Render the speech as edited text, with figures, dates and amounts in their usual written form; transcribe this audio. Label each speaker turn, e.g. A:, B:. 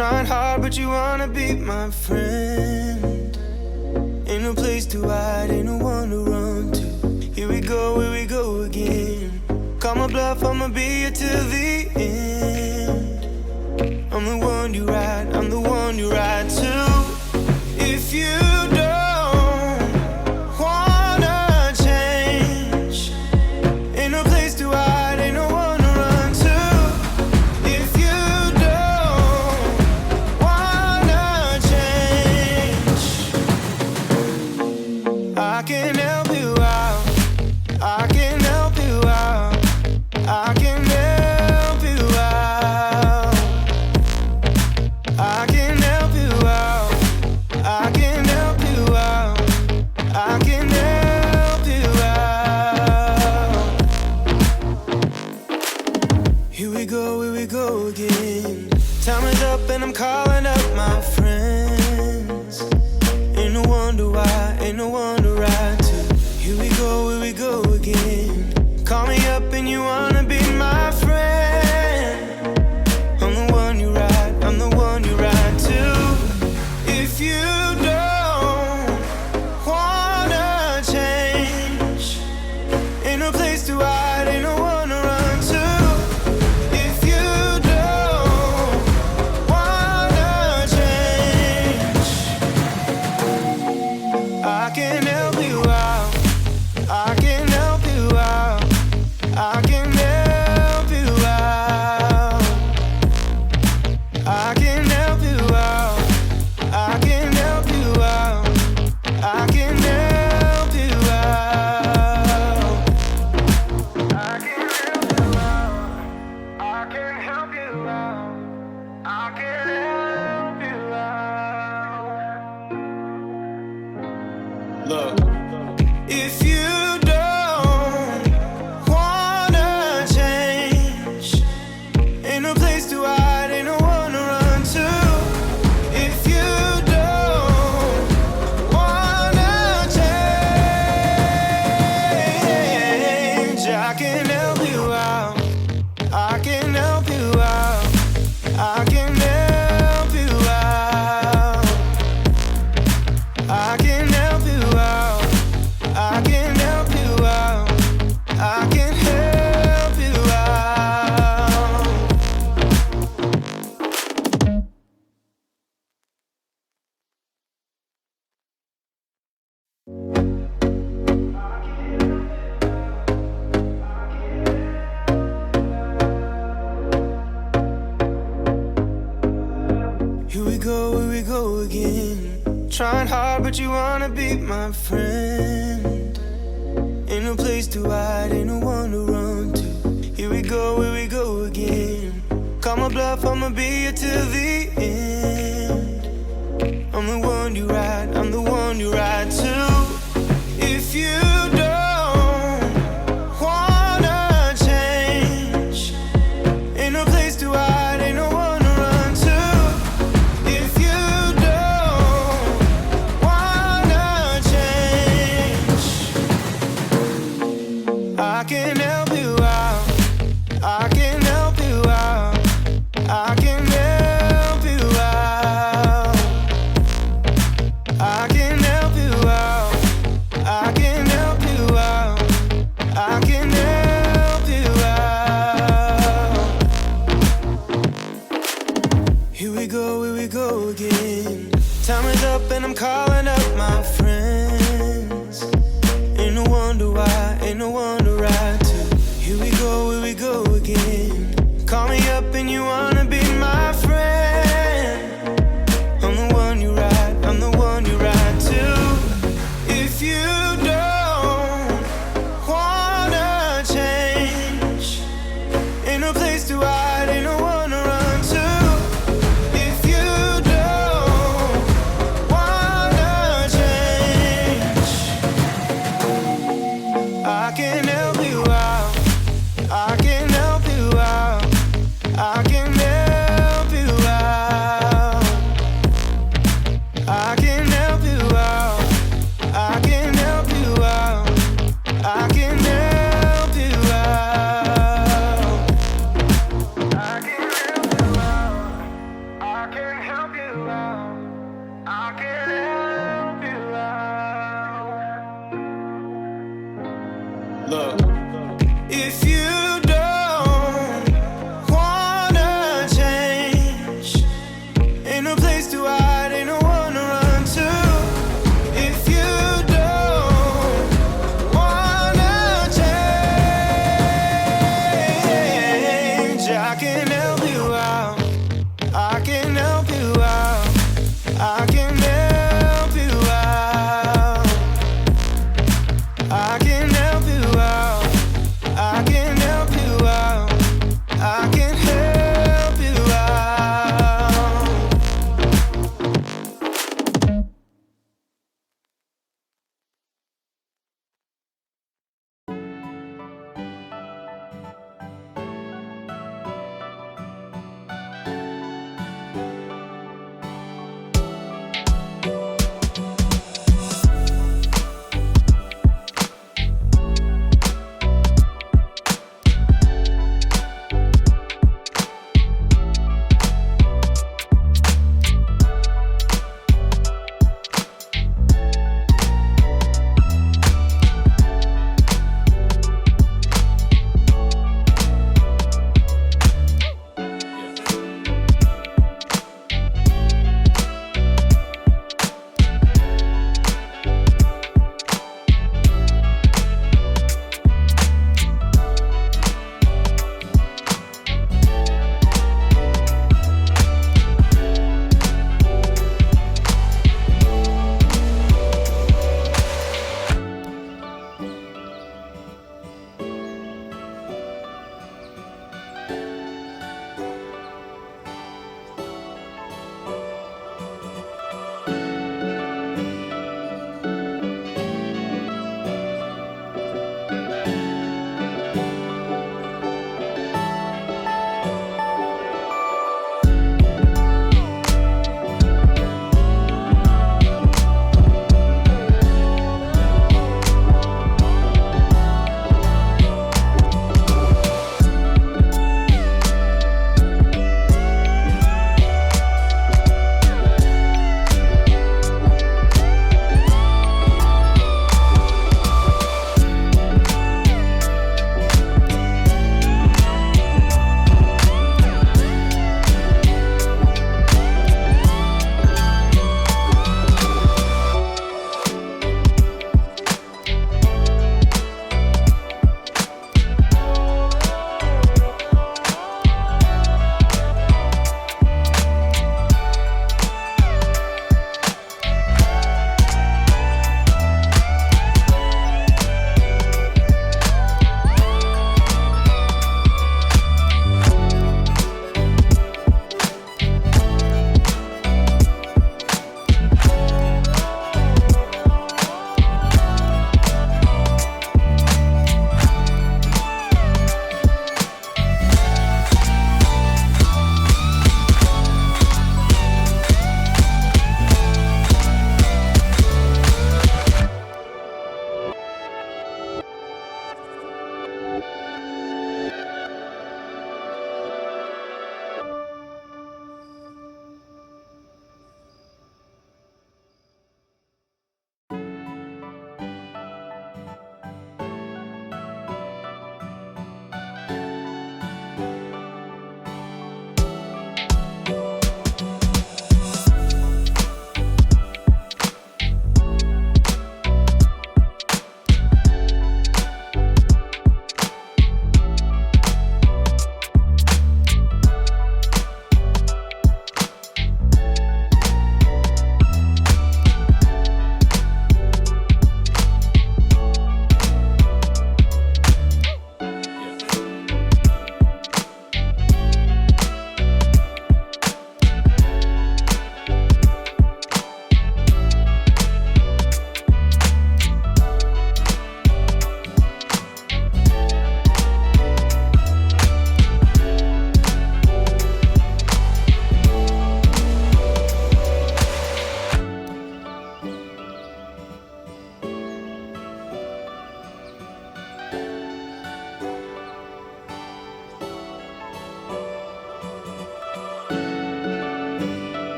A: Trying hard, but you wanna be my friend. Ain't no place to hide, ain't no one to run to. Here we go again. Call my bluff, I'ma be here till the end. I'm the one you ride, I'm the one you ride to. If you don't wanna change, ain't no place to hide, ain't no one to run to. If you don't wanna change, I can help you out, I can help you out, I can help you out, I can help you out, I can help you out, I can help you out. Here we go again. Time is up and I'm calling up my friends. Ain't no wonder why, ain't no one to ride to. Here we go again. Call me up and you wanna be my friend. I'm the one you ride, I'm the one you ride to. If you don't wanna change, ain't no place to hide, ain't no one to run to. If you don't wanna change, I can help you out, I can help you out, I can help you out, I can help you out, I can help you out, I can help you out, I can help you out, I can help you out, I can help you out. Look, if you don't wanna change, ain't no place to hide, ain't no one to run to. If you don't wanna change, I can help you out, I can help you out, I can help you out, I can help you out, I can help you out, I can help you out. Here we go again. Trying hard, but you wanna be my friend. Ain't no place to hide, ain't no one to run to. Here we go again. Call my bluff, I'ma be here till the end. I'm the one you ride, I'm the one you ride to. If you don't wanna change, ain't no place to hide, ain't no one to run to. If you don't wanna change, I can help you out, I can help you out, I can help you out, I can help you out, I can help you out, I can help you out. Here we go again. Time is up and I'm calling up my friends. Ain't no wonder why, ain't no one to ride to. Here we go again. Call me up and you wanna be my friend. I'm the one you ride, I'm the one you ride to. If you don't wanna change, ain't no place to hide, ain't no one to run to. If you don't wanna change, I can help you out, I can help you out, I can help you out, I can